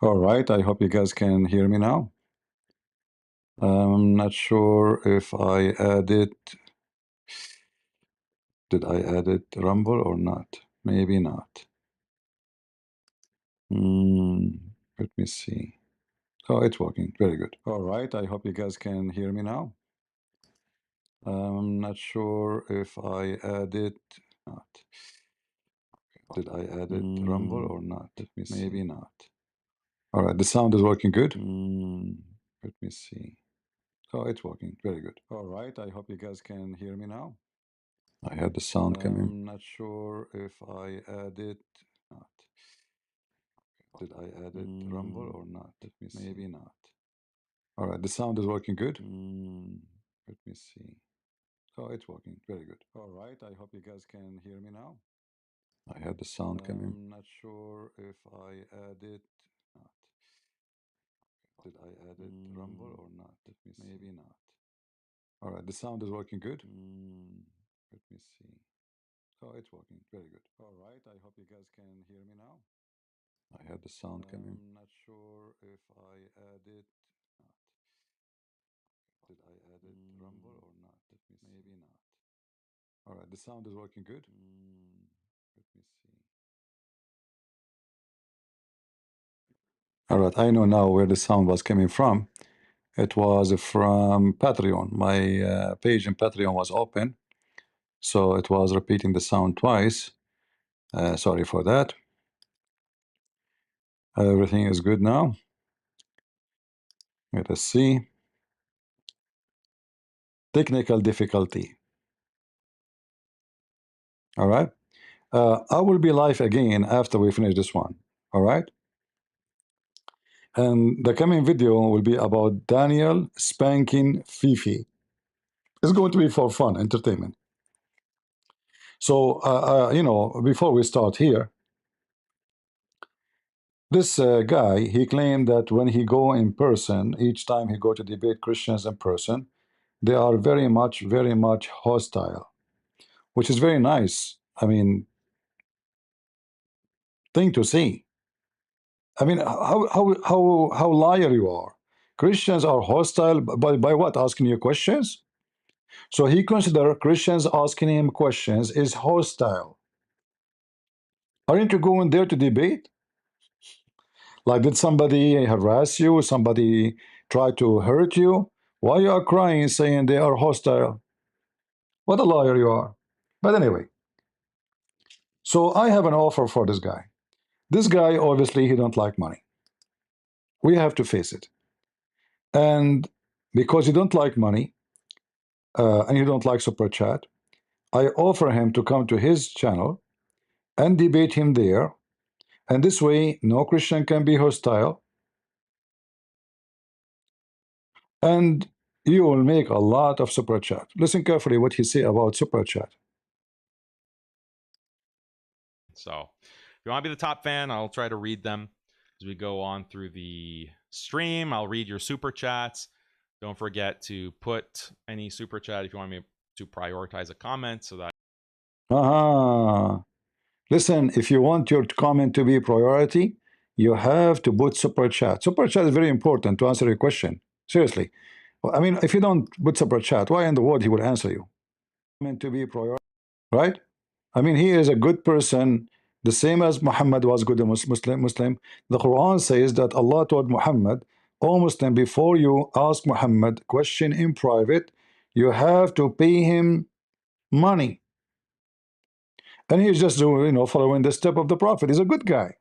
All right, I hope you guys can hear me now. I'm not sure if I added, did I added Rumble or not? Maybe not. Let me see. Oh, it's working. Very good. All right, I hope you guys can hear me now. I'm not sure if I added, not. Did I added Rumble or not? Let me see. Maybe not. All right, the sound is working good. Let me see. Oh, it's working. Very good. All right, I hope you guys can hear me now. I had the sound coming. I'm not sure if I added, not. Did I added Rumble or not? Let me see. Maybe not. All right, the sound is working good. Let me see. Oh, it's working. Very good. All right, I hope you guys can hear me now. I had the sound coming. I'm not sure if I added, not. Did I added Rumble or not? Let me see. Maybe not. All right, the sound is working good. Let me see. Oh, it's working. Very good. All right, I hope you guys can hear me now. I had the sound coming. I'm not sure if I added, not. Did I added Rumble or not? Let me see. Maybe not. All right, the sound is working good. Let me see. All right, I know now where the sound was coming from. It was from Patreon. My page in Patreon was open, so it was repeating the sound twice. Sorry for that. Everything is good now. Let us see. Technical difficulty. All right. I will be live again after we finish this one. All right. And the coming video will be about Daniel spanking Fifi. It's going to be for fun, entertainment. So, you know, before we start here, this guy, he claimed that when he go in person, each time he go to debate Christians in person, they are very much hostile, which is very nice. I mean, thing to see. I mean, how liar you are. Christians are hostile by what? Asking you questions? So he consider Christians asking him questions is hostile. Aren't you going there to debate? Like, did somebody harass you? Somebody try to hurt you? Why you are crying saying they are hostile? What a liar you are. But anyway, so I have an offer for this guy. This guy, obviously, he don't like money. We have to face it. And because you don't like money, and you don't like super chat, I offer him to come to his channel and debate him there. And this way, no Christian can be hostile. And you will make a lot of super chat. Listen carefully what he say about super chat. So if you want to be the top fan, I'll try to read them as we go on through the stream. I'll read your super chats. Don't forget to put any super chat if you want me to prioritize a comment so that. Listen, if you want your comment to be priority, you have to put super chat. Super chat is very important to answer your question. Seriously. I mean, if you don't put super chat, why in the world he will answer you? Meant to be priority, right? I mean, he is a good person, the same as Muhammad was good a Muslim. The Quran says that Allah told Muhammad, "O Muslim, before you ask Muhammad question in private, you have to pay him money." And he's just following the step of the Prophet. He's a good guy.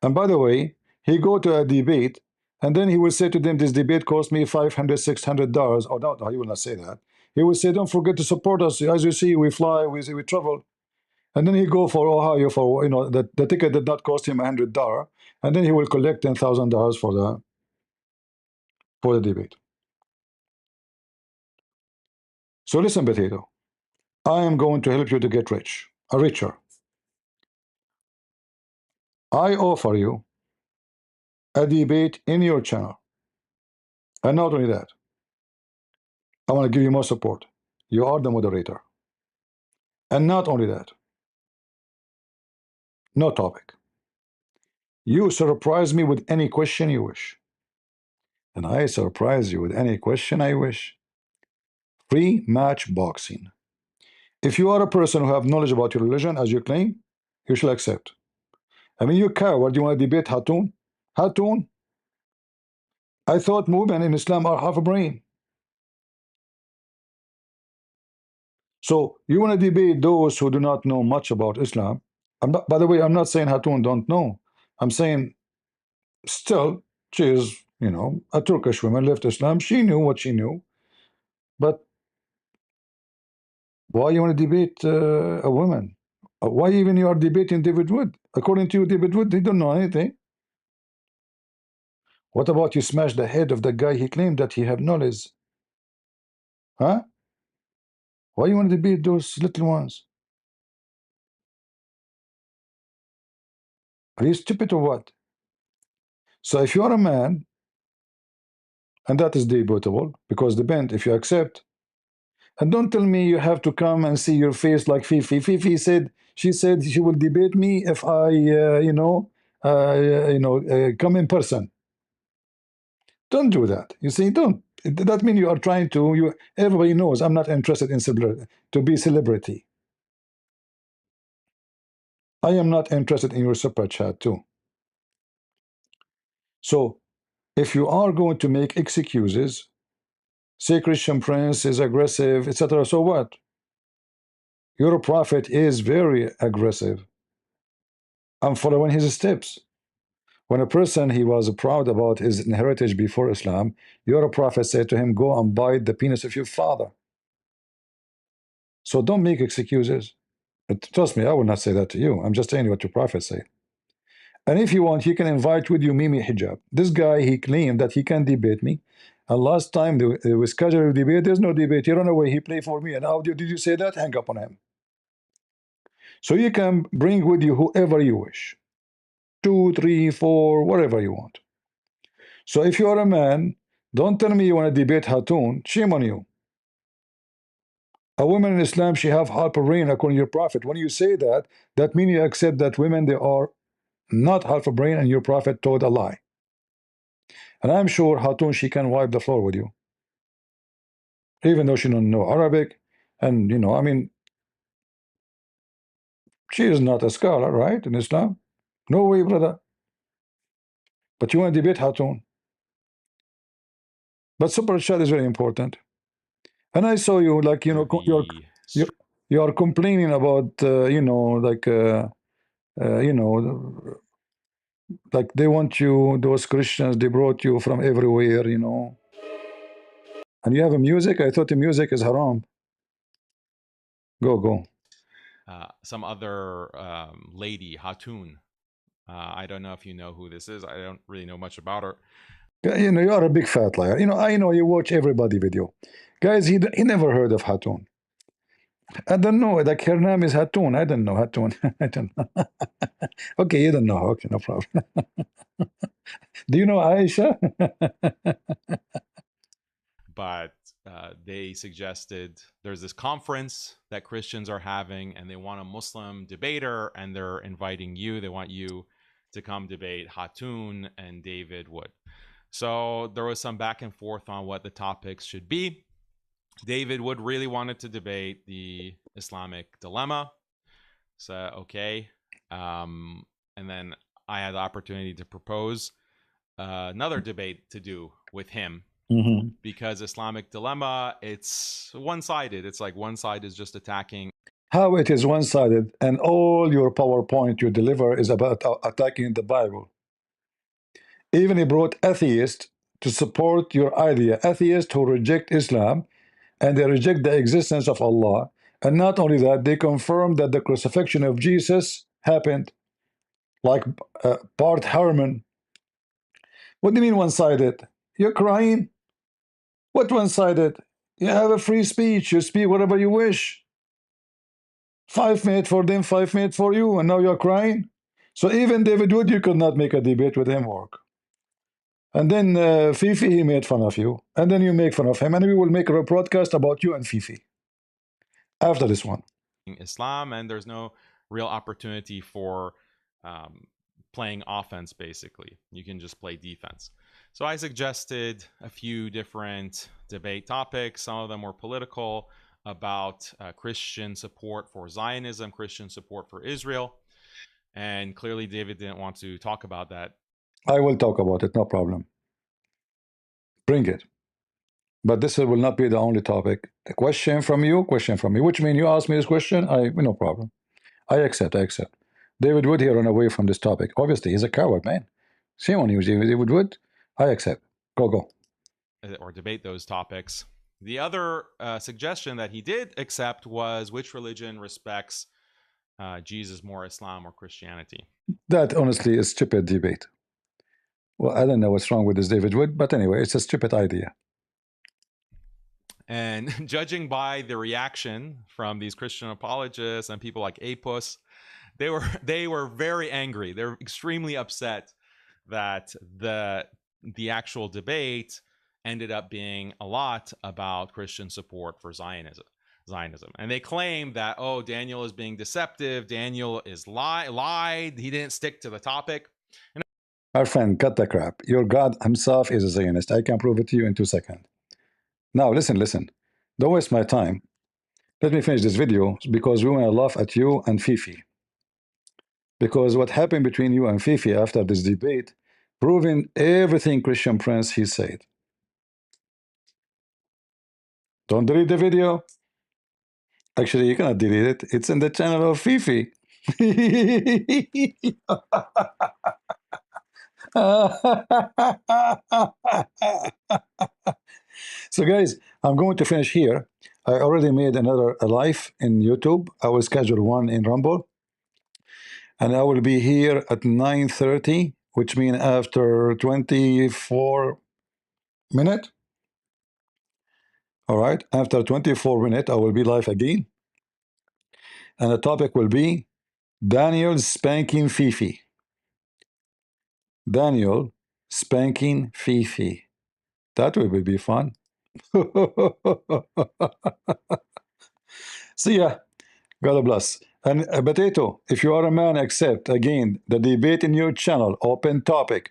And by the way, he go to a debate, and then he will say to them, "This debate cost me $500, $600." Oh no, he will not say that. He will say, "Don't forget to support us. As you see, we fly, we travel." And then he go for Ohio for the ticket did not cost him $100, and then he will collect $10,000 for the debate. So listen, Potato, I am going to help you to get rich, richer. I offer you a debate in your channel, and not only that, I want to give you more support. You are the moderator, and not only that, no topic. You surprise me with any question you wish, and I surprise you with any question I wish. Free match boxing. If you are a person who have knowledge about your religion as you claim, you shall accept. I mean, you coward, you want to debate Hatun? Hatun? I thought movement in Islam are half a brain. So you want to debate those who do not know much about Islam. I'm not, by the way, I'm not saying Hatun don't know. I'm saying still, she is, you know, a Turkish woman, left Islam. She knew what she knew. But why you want to debate a woman? Why even you are debating David Wood? According to you, David Wood, he don't know anything. What about you smash the head of the guy he claimed that he have knowledge? Huh? Why you want to debate those little ones? Are you stupid or what? So if you are a man, and that is debatable, because depend if you accept, and don't tell me you have to come and see your face like Fifi. Fifi said, she said she will debate me if I, come in person. Don't do that. You see, don't. That means you are trying to. You everybody knows I'm not interested in to be celebrity. I am not interested in your super chat too. So if you are going to make excuses, say Christian Prince is aggressive, etc. So what? Your prophet is very aggressive. I'm following his steps. When a person he was proud about his heritage before Islam, your prophet said to him, go and bite the penis of your father. So don't make excuses. But trust me, I will not say that to you. I'm just telling you what your prophet said. And if you want, he can invite with you Mimi Hijab. This guy, he claimed that he can debate me. And last time there was scheduled debate, there's no debate. He ran away, he played for me. And how did you say that? Hang up on him. So you can bring with you whoever you wish. 2, 3, 4, whatever you want. So if you are a man, don't tell me you want to debate Hatun. Shame on you. A woman in Islam, she have half a brain according to your prophet. When you say that, that means you accept that women, they are not half a brain, and your prophet told a lie. And I'm sure Hatun, she can wipe the floor with you, even though she don't know Arabic. And you know, I mean, she is not a scholar, right, in Islam? No way, brother. But you want to debate Hatun. But super chat is very important. And I saw you, like, you know, you are complaining about, like they want you, those Christians, they brought you from everywhere, you know. And you have a music? I thought the music is haram. Go. Some other lady, Hatun. I don't know if you know who this is. I don't really know much about her. You know, you are a big fat liar. You know, I know you watch everybody video. Guys, he never heard of Hatun. I don't know. Like her name is Hatun. I don't know Hatun. I don't know. Okay, you don't know. Okay, no problem. Do you know Aisha? But they suggested there's this conference that Christians are having, and they want a Muslim debater, and they're inviting you. They want you to come debate Hatun and David Wood. So there was some back and forth on what the topics should be. David Wood really wanted to debate the Islamic dilemma. So, okay. And then I had the opportunity to propose another debate to do with him. Because Islamic dilemma, it's one-sided. It's like one side is just attacking. How it is one-sided, and all your PowerPoint you deliver is about attacking the Bible. Even he brought atheists to support your idea. Atheists who reject Islam, and they reject the existence of Allah. And not only that, they confirm that the crucifixion of Jesus happened, like Bart Harmon. What do you mean one-sided? You're crying? What one-sided? You have a free speech. You speak whatever you wish. 5 minutes for them, 5 minutes for you, and now you're crying? So even David Wood, you could not make a debate with him work. And then Fifi, he made fun of you. And then you make fun of him. And we will make a broadcast about you and Fifi after this one. Islam, and there's no real opportunity for playing offense, basically. You can just play defense. So I suggested a few different debate topics. Some of them were political, about Christian support for Zionism, Christian support for Israel. And clearly David didn't want to talk about that. I will talk about it, no problem. Bring it. But this will not be the only topic. A question from you, question from me, which means you ask me this question, no problem. I accept. David Wood here run away from this topic. Obviously, he's a coward, man. Shame on you, David Wood. I accept. Go. Or debate those topics. The other suggestion that he did accept was which religion respects Jesus more, Islam or Christianity? That honestly is stupid debate. Well, I don't know what's wrong with this David Wood, but anyway, it's a stupid idea. And judging by the reaction from these Christian apologists and people like Apus, they were very angry. They're extremely upset that the actual debate ended up being a lot about Christian support for Zionism. And they claim that, oh, Daniel is being deceptive. Daniel is lied. He didn't stick to the topic. And our friend, cut the crap. Your God himself is a Zionist. I can prove it to you in 2 seconds. Now, listen. Don't waste my time. Let me finish this video because we want to laugh at you and Fifi. Because what happened between you and Fifi after this debate, proving everything Christian Prince he said. Don't delete the video. Actually, you cannot delete it. It's in the channel of Fifi. So guys, I'm going to finish here. I already made another live in YouTube. I will schedule one in Rumble. And I will be here at 9:30, which means after 24 minutes. All right, after 24 minutes, I will be live again. And the topic will be Daniel spanking Fifi. Daniel spanking Fifi. That will be fun. See ya. God bless. And Potato, if you are a man, accept again the debate in your channel, open topic.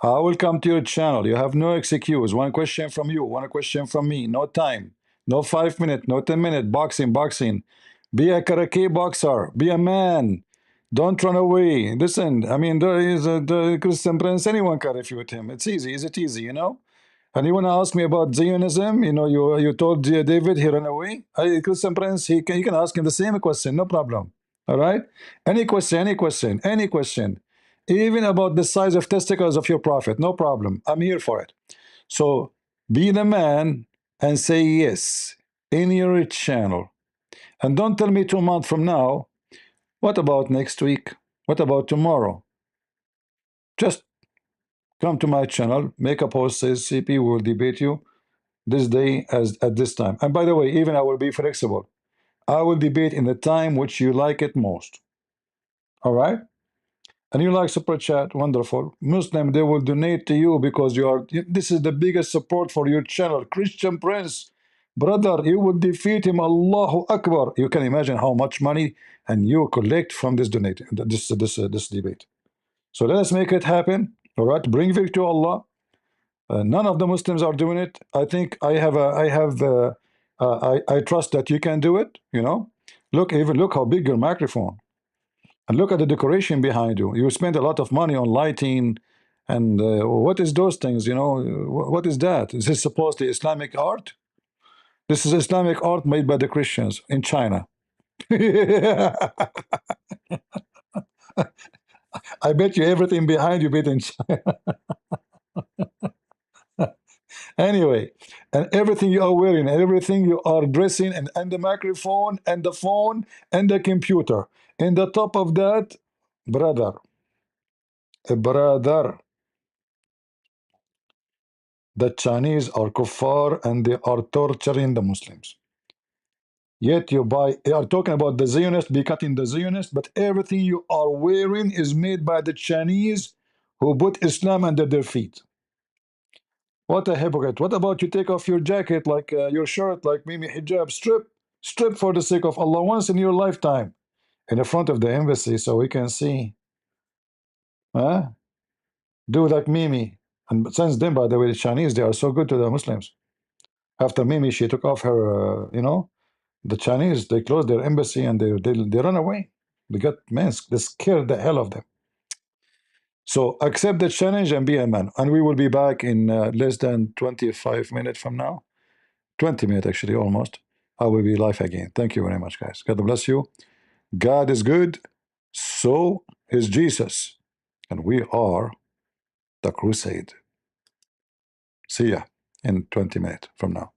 I will come to your channel. You have no excuse. One question from you, one question from me. No time. No 5 minutes, no 10 minutes. Boxing. Be a karate boxer. Be a man. Don't run away. Listen, I mean, there is the Christian Prince. Anyone can refute him. It's easy. Is it easy, you know? And you want to ask me about Zionism? You know, you told David he ran away. Christian Prince, you can ask him the same question. No problem. All right? Any question. Even about the size of testicles of your prophet. No problem. I'm here for it. So be the man and say yes in your channel. And don't tell me 2 months from now, what about next week? What about tomorrow? Just come to my channel, make a post, says CP will debate you this day as at this time. And by the way, even I will be flexible. I will debate in the time which you like it most. All right? And you like super chat, wonderful. Muslim, they will donate to you because you are. This is the biggest support for your channel. Christian Prince, brother, you will defeat him. Allahu Akbar. You can imagine how much money and you collect from this donate this debate. So let us make it happen. All right, bring victory to Allah. None of the Muslims are doing it. I think I trust that you can do it. You know, look how big your microphone. And look at the decoration behind you. You spend a lot of money on lighting. And what is those things? You know, what is that? Is this supposedly Islamic art? This is Islamic art made by the Christians in China. I bet you everything behind you made in China. Anyway, and everything you are wearing, and everything you are dressing, and the microphone, and the phone, and the computer. In the top of that, brother, the Chinese are kuffar and they are torturing the Muslims. Yet you are talking about the Zionists, be cutting the Zionists, but everything you are wearing is made by the Chinese who put Islam under their feet. What a hypocrite. What about you take off your jacket, like your shirt, like Mimi Hijab, strip for the sake of Allah once in your lifetime in the front of the embassy so we can see. Huh? Do like Mimi. And since then, by the way, the Chinese, they are so good to the Muslims. After Mimi, she took off her, you know, the Chinese, they closed their embassy and they run away. They got, man, they scared the hell of them. So accept the challenge and be a man. And we will be back in less than 25 minutes from now. 20 minutes, actually, almost. I will be live again. Thank you very much, guys. God bless you. God is good. So is Jesus. And we are the crusade. See ya in 20 minutes from now.